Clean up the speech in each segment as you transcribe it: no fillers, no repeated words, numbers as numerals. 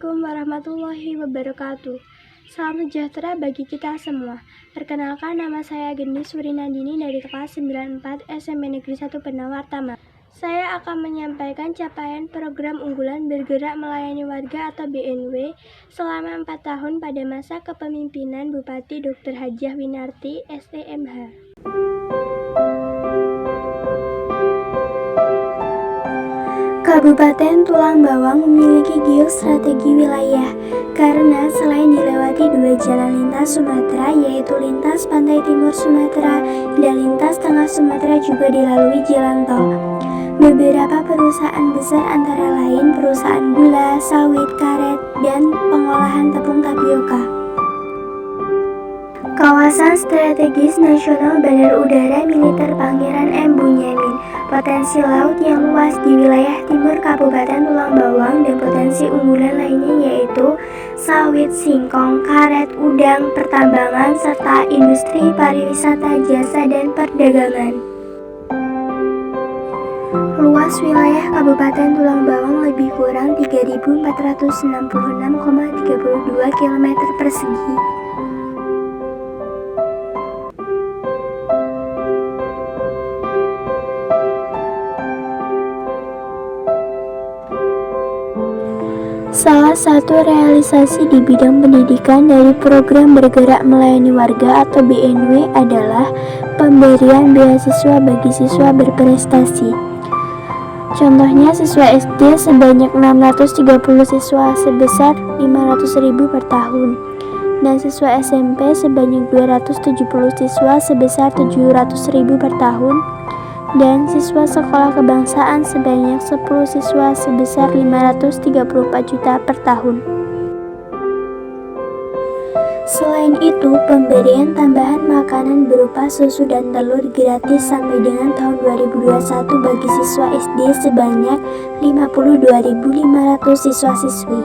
Assalamualaikum warahmatullahi wabarakatuh. Salam sejahtera bagi kita semua. Perkenalkan, nama saya Geni Surinandini dari kelas 94 SMP Negeri 1 Penawar Tama. Saya akan menyampaikan capaian program unggulan bergerak melayani warga atau BNW selama 4 tahun pada masa kepemimpinan Bupati Dr. Hajah Winarti, STMH. Kabupaten Tulang Bawang memiliki geostrategi wilayah karena selain dilewati 2 jalan lintas Sumatera, yaitu lintas pantai timur Sumatera dan lintas tengah Sumatera, juga dilalui jalan tol. Beberapa perusahaan besar antara lain perusahaan gula, sawit, karet, dan pengolahan tepung tapioka. Kawasan strategis nasional Bandar Udara Militer Pangeran M. Bunyamin, potensi laut yang luas di wilayah timur Kabupaten Tulang Bawang, dan potensi unggulan lainnya yaitu sawit, singkong, karet, udang, pertambangan, serta industri pariwisata, jasa, dan perdagangan. Luas wilayah Kabupaten Tulang Bawang lebih kurang 3.466,32 km persegi. Salah satu realisasi di bidang pendidikan dari program bergerak melayani warga atau BNW adalah pemberian beasiswa bagi siswa berprestasi. Contohnya, siswa SD sebanyak 630 siswa sebesar 500.000 per tahun, dan siswa SMP sebanyak 270 siswa sebesar 700.000 per tahun, dan siswa sekolah kebangsaan sebanyak 10 siswa sebesar 534 juta per tahun. Selain itu, pemberian tambahan makanan berupa susu dan telur gratis sampai dengan tahun 2021 bagi siswa SD sebanyak 52.500 siswa-siswi.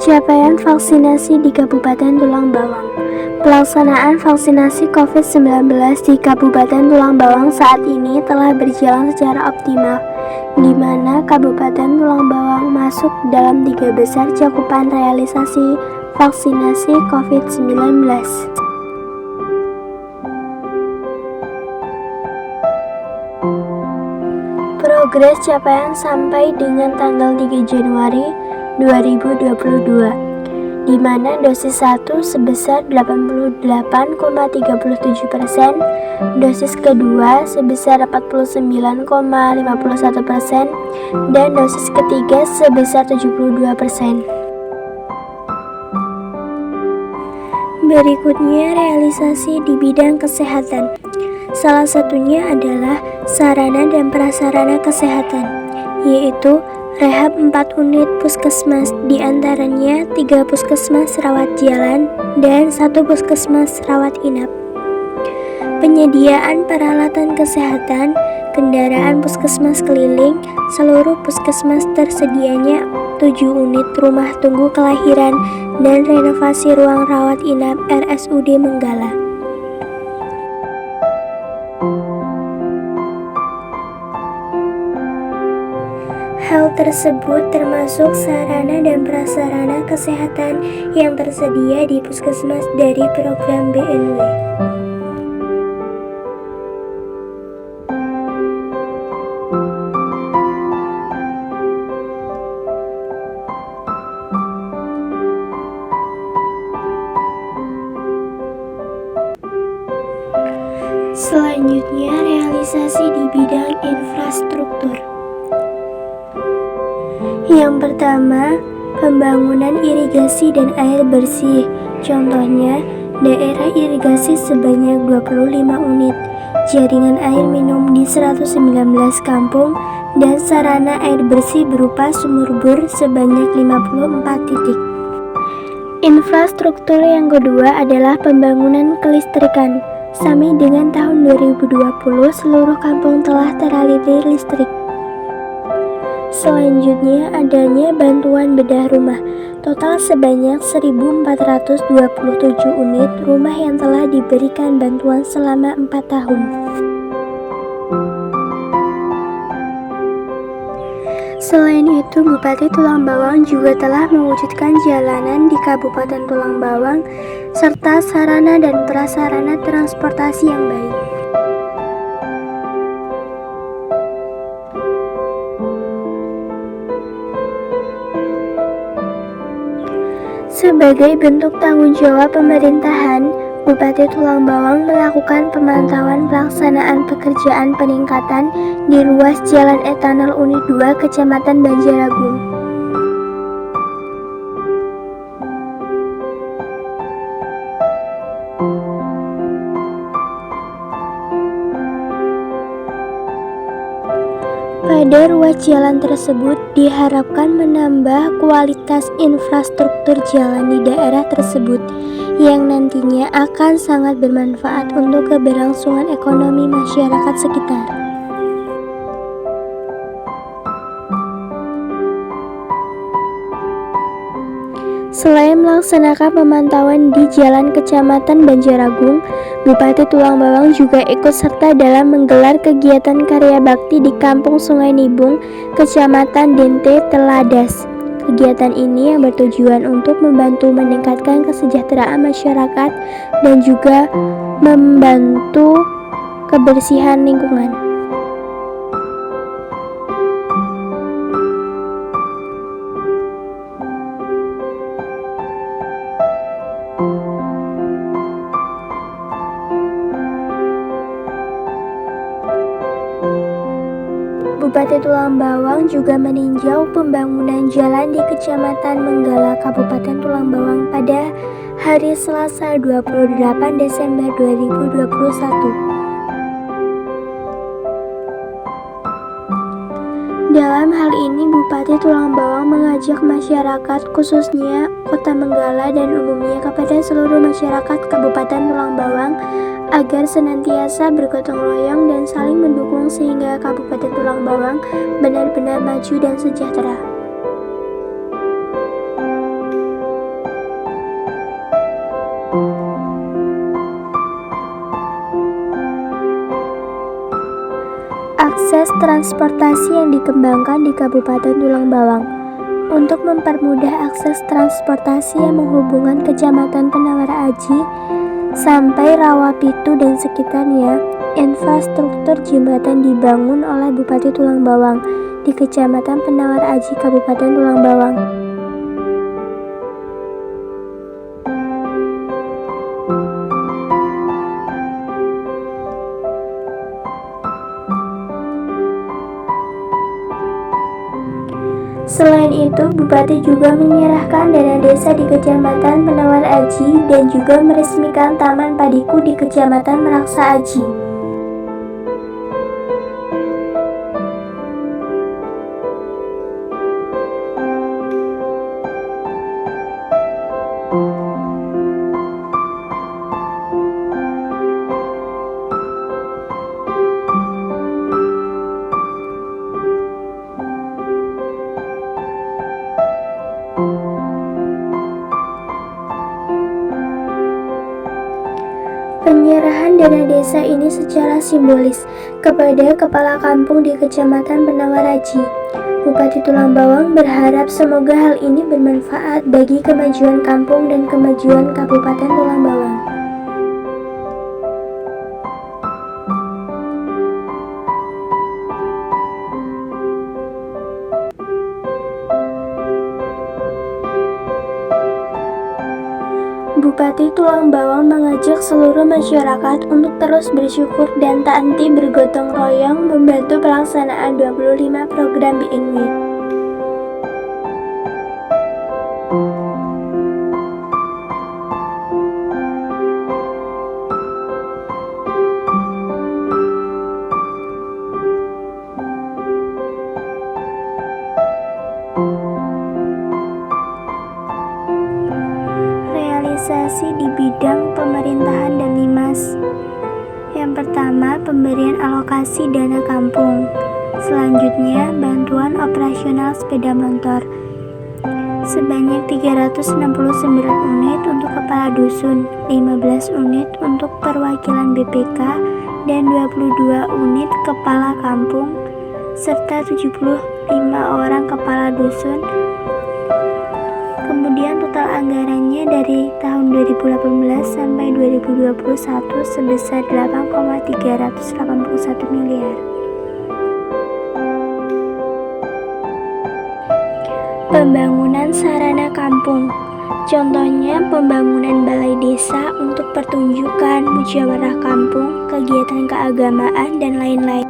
Capaian vaksinasi di Kabupaten Tulang Bawang. Pelaksanaan vaksinasi COVID-19 di Kabupaten Tulang Bawang saat ini telah berjalan secara optimal, di mana Kabupaten Tulang Bawang masuk dalam 3 besar cakupan realisasi vaksinasi COVID-19. Progres capaian sampai dengan tanggal 3 Januari 2022, di mana dosis 1 sebesar 88,37%, dosis kedua sebesar 49,51%, dan dosis ketiga sebesar 72%. Berikutnya realisasi di bidang kesehatan. Salah satunya adalah sarana dan prasarana kesehatan, yaitu rehab 4 unit puskesmas, diantaranya 3 puskesmas rawat jalan dan 1 puskesmas rawat inap. Penyediaan peralatan kesehatan, kendaraan puskesmas keliling, seluruh puskesmas tersedianya 7 unit rumah tunggu kelahiran, dan renovasi ruang rawat inap RSUD Menggala. Hal tersebut termasuk sarana dan prasarana kesehatan yang tersedia di puskesmas dari program BNW. Selanjutnya, realisasi di bidang infrastruktur. Yang pertama, pembangunan irigasi dan air bersih. Contohnya, daerah irigasi sebanyak 25 unit, jaringan air minum di 119 kampung, dan sarana air bersih berupa sumur bor sebanyak 54 titik. Infrastruktur yang kedua adalah pembangunan kelistrikan. Sampai dengan tahun 2020, seluruh kampung telah teraliri listrik. selanjutnya adanya bantuan bedah rumah. Total sebanyak 1.427 unit rumah yang telah diberikan bantuan selama 4 tahun. Selain itu, Bupati Tulang Bawang juga telah mewujudkan jalanan di Kabupaten Tulang Bawang serta sarana dan prasarana transportasi yang baik. Sebagai bentuk tanggung jawab pemerintahan, Bupati Tulang Bawang melakukan pemantauan pelaksanaan pekerjaan peningkatan di ruas Jalan Etanol Unit 2 Kecamatan Banjaragung. Pada ruas jalan tersebut diharapkan menambah kualitas infrastruktur jalan di daerah tersebut yang nantinya akan sangat bermanfaat untuk keberlangsungan ekonomi masyarakat sekitar. Selain melaksanakan pemantauan di Jalan Kecamatan Banjaragung, Bupati Tulang Bawang juga ikut serta dalam menggelar kegiatan karya bakti di Kampung Sungai Nibung, Kecamatan Dente, Teladas. Kegiatan ini yang bertujuan untuk membantu meningkatkan kesejahteraan masyarakat dan juga membantu kebersihan lingkungan. Bupati Tulang Bawang juga meninjau pembangunan jalan di Kecamatan Menggala, Kabupaten Tulang Bawang pada hari Selasa 28 Desember 2021. Dalam hal ini, Bupati Tulang Bawang mengajak masyarakat, khususnya Kota Menggala dan umumnya kepada seluruh masyarakat Kabupaten Tulang Bawang agar senantiasa bergotong royong dan saling mendukung sehingga Kabupaten Tulang Bawang benar-benar maju dan sejahtera. Akses transportasi yang dikembangkan di Kabupaten Tulang Bawang. Untuk mempermudah akses transportasi yang menghubungkan Kecamatan Penawar Aji sampai Rawapitu dan sekitarnya, infrastruktur jembatan dibangun oleh Bupati Tulang Bawang di Kecamatan Penawar Aji, Kabupaten Tulang Bawang. Selain itu, Bupati juga menyerahkan dana desa di Kecamatan Penawar Aji dan juga meresmikan Taman Padiku di Kecamatan Meraksa Aji. Penyerahan dana desa ini secara simbolis kepada kepala kampung di Kecamatan Penawar Aji. Bupati Tulang Bawang berharap semoga hal ini bermanfaat bagi kemajuan kampung dan kemajuan Kabupaten Tulang Bawang. Bupati Tulang Bawang mengajak seluruh masyarakat untuk terus bersyukur dan tak henti bergotong royong membantu pelaksanaan 25 program BNW. Di bidang pemerintahan dan Limas. Yang pertama, pemberian alokasi dana kampung. Selanjutnya, bantuan operasional sepeda motor sebanyak 369 unit untuk kepala dusun, 15 unit untuk perwakilan BPK, dan 22 unit kepala kampung, serta 75 orang kepala dusun. Kemudian total anggarannya dari tahun 2018 sampai 2021 sebesar 8,381 miliar. Pembangunan sarana kampung. Contohnya pembangunan balai desa untuk pertunjukan, musyawarah kampung, kegiatan keagamaan, dan lain-lain.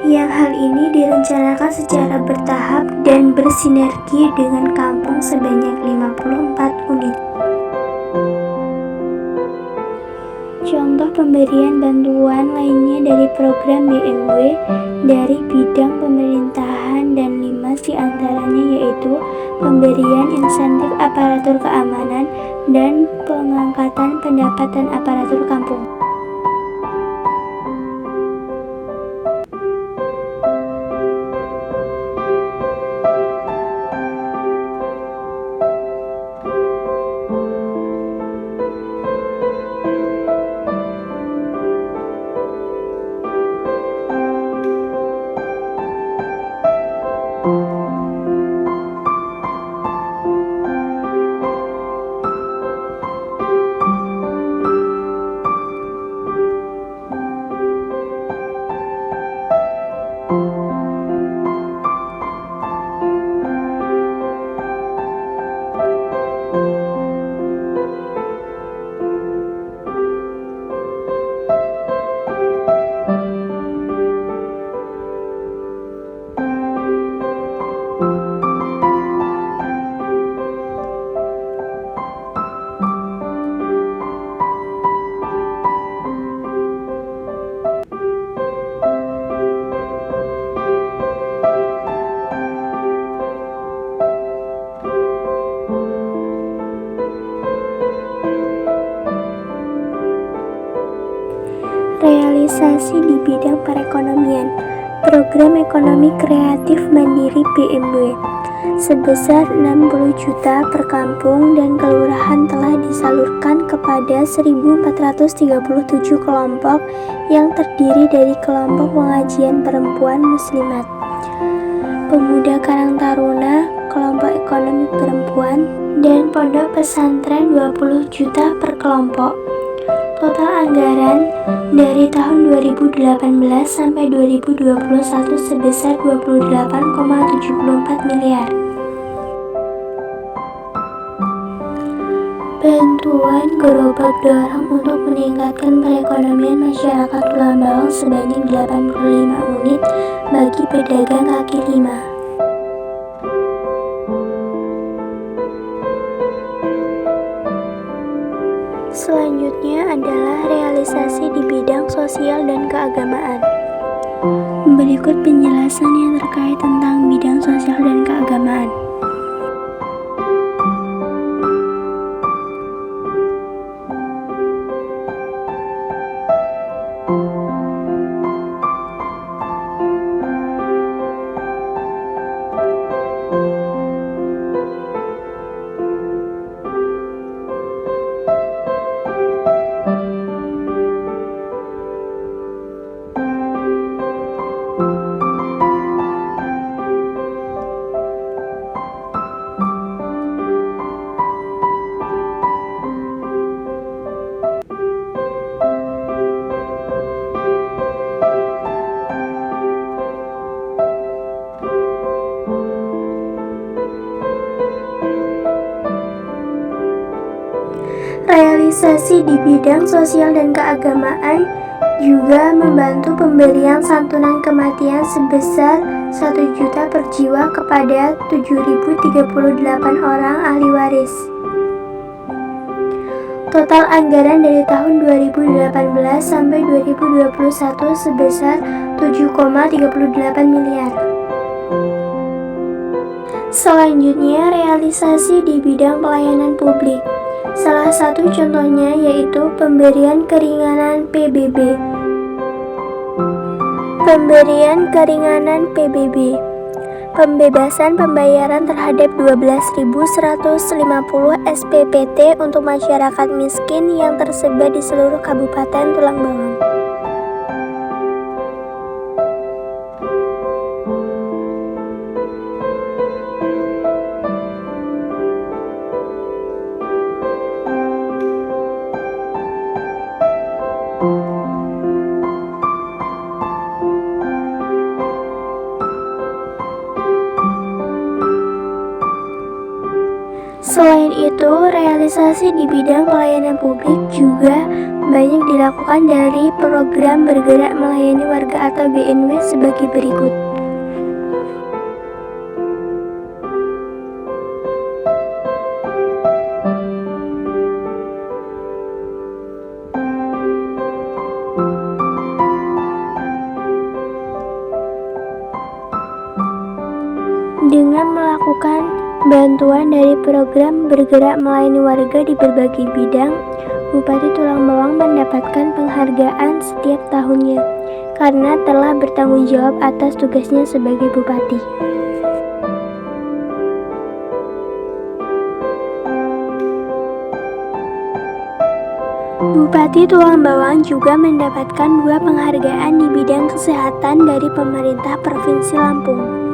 Yang hal ini direncanakan secara bertahap dan bersinergi dengan kampung sebanyak 54 unit. Contoh pemberian bantuan lainnya dari program BMW dari bidang pemerintahan dan 5 diantaranya yaitu pemberian insentif aparatur keamanan dan pengangkatan pendapatan aparatur kampung. Realisasi di bidang perekonomian. Program ekonomi kreatif mandiri BMW sebesar 60 juta per kampung dan kelurahan telah disalurkan kepada 1.437 kelompok yang terdiri dari kelompok pengajian perempuan muslimat, pemuda Karang Taruna, kelompok ekonomi perempuan, dan pondok pesantren 20 juta per kelompok. Total anggaran dari tahun 2018 sampai 2021 sebesar 28,74 miliar. Bantuan gerobak dorong untuk meningkatkan perekonomian masyarakat Tulang Bawang sebanyak 85 unit bagi pedagang kaki lima. Selanjutnya adalah realisasi di bidang sosial dan keagamaan. Berikut penjelasan yang terkait tentang bidang sosial dan keagamaan. Realisasi di bidang sosial dan keagamaan juga membantu pemberian santunan kematian sebesar 1 juta per jiwa kepada 7.038 orang ahli waris. Total anggaran dari tahun 2018 sampai 2021 sebesar 7,38 miliar. Selanjutnya, realisasi di bidang pelayanan publik. Salah satu contohnya yaitu pemberian keringanan PBB. Pemberian keringanan PBB. Pembebasan pembayaran terhadap 12.150 SPPT untuk masyarakat miskin yang tersebar di seluruh Kabupaten Tulang Bawang. Selain itu, realisasi di bidang pelayanan publik juga banyak dilakukan dari program bergerak melayani warga atau BNW sebagai berikut. Dengan melakukan bantuan dari program bergerak melayani warga di berbagai bidang, Bupati Tulang Bawang mendapatkan penghargaan setiap tahunnya karena telah bertanggung jawab atas tugasnya sebagai bupati. Bupati Tulang Bawang juga mendapatkan 2 penghargaan di bidang kesehatan dari pemerintah Provinsi Lampung.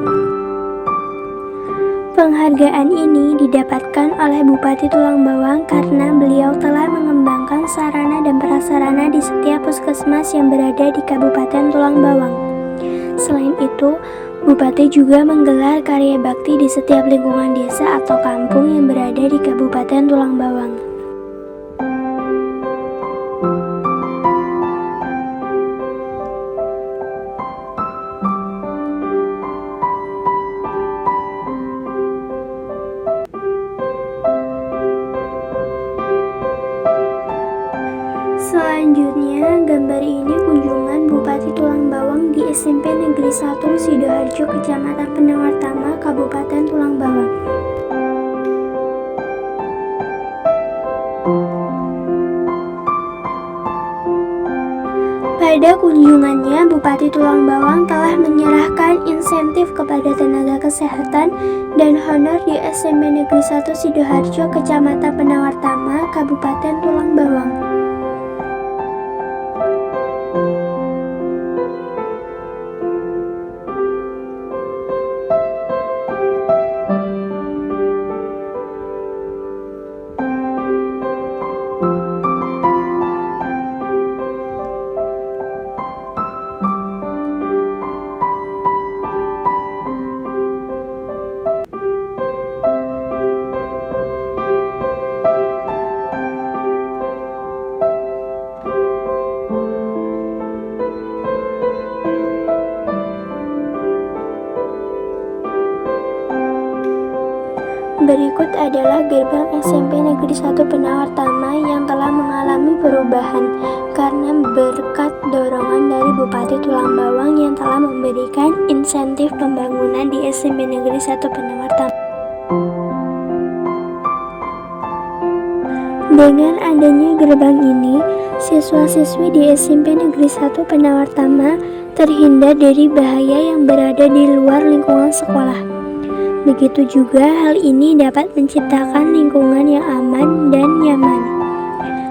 Penghargaan ini didapatkan oleh Bupati Tulang Bawang karena beliau telah mengembangkan sarana dan prasarana di setiap puskesmas yang berada di Kabupaten Tulang Bawang. Selain itu, Bupati juga menggelar karya bakti di setiap lingkungan desa atau kampung yang berada di Kabupaten Tulang Bawang. Selanjutnya, gambar ini kunjungan Bupati Tulang Bawang di SMP Negeri 1 Sidoarjo, Kecamatan Penawartama, Kabupaten Tulang Bawang. Pada kunjungannya, Bupati Tulang Bawang telah menyerahkan insentif kepada tenaga kesehatan dan honor di SMP Negeri 1 Sidoarjo, Kecamatan Penawartama, Kabupaten Tulang Bawang. Berikut adalah gerbang SMP Negeri 1 Penawartama yang telah mengalami perubahan karena berkat dorongan dari Bupati Tulang Bawang yang telah memberikan insentif pembangunan di SMP Negeri 1 Penawartama. Dengan adanya gerbang ini, siswa-siswi di SMP Negeri 1 Penawartama terhindar dari bahaya yang berada di luar lingkungan sekolah. Begitu juga hal ini dapat menciptakan lingkungan yang aman dan nyaman.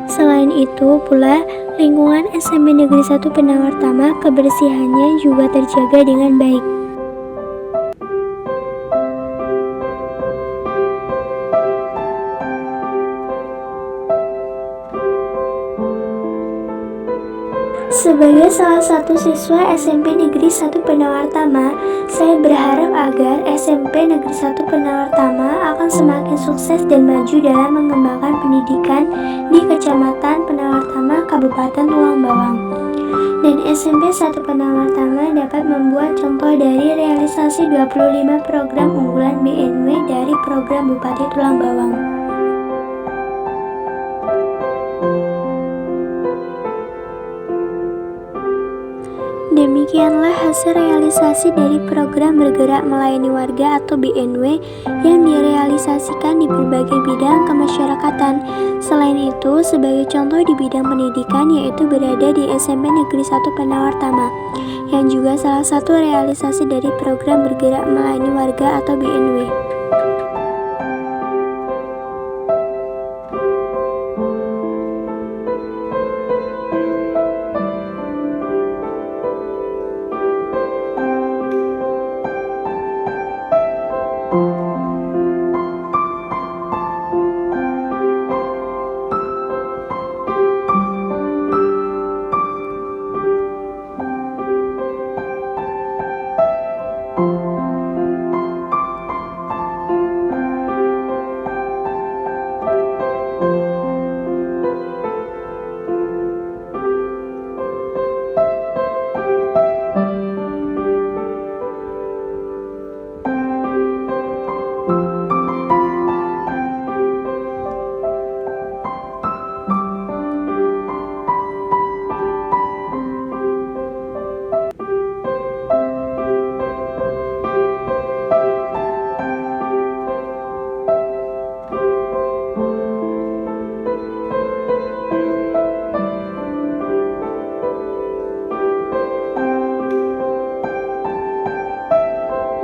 Selain itu pula, lingkungan SMP Negeri 1 Penawartama kebersihannya juga terjaga dengan baik. Sebagai salah satu siswa SMP Negeri 1 Penawartama, saya berharap agar SMP Negeri 1 Penawartama akan semakin sukses dan maju dalam mengembangkan pendidikan di Kecamatan Penawartama, Kabupaten Tulang Bawang. Dan SMP 1 Penawartama dapat membuat contoh dari realisasi 25 program unggulan BNW dari program Bupati Tulang Bawang. Demikianlah hasil realisasi dari program bergerak melayani warga atau BNW yang direalisasikan di berbagai bidang kemasyarakatan. Selain itu, sebagai contoh di bidang pendidikan yaitu berada di SMP Negeri 1 Penawar Tama, yang juga salah satu realisasi dari program bergerak melayani warga atau BNW.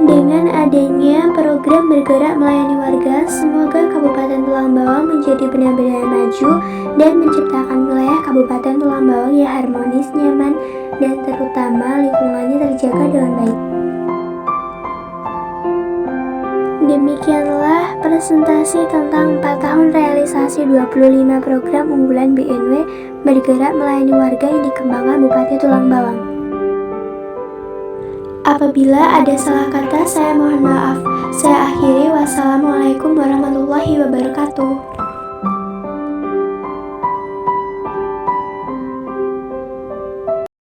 Dengan adanya program bergerak melayani warga, semoga Kabupaten Tulang Bawang menjadi benar-benar maju dan menciptakan wilayah Kabupaten Tulang Bawang yang harmonis, nyaman, dan terutama lingkungannya terjaga dengan baik. Demikianlah presentasi tentang 4 tahun realisasi 25 program unggulan BNW bergerak melayani warga yang dikembangkan Bupati Tulang Bawang. Apabila ada salah kata, saya mohon maaf. Saya akhiri. Wassalamualaikum warahmatullahi wabarakatuh.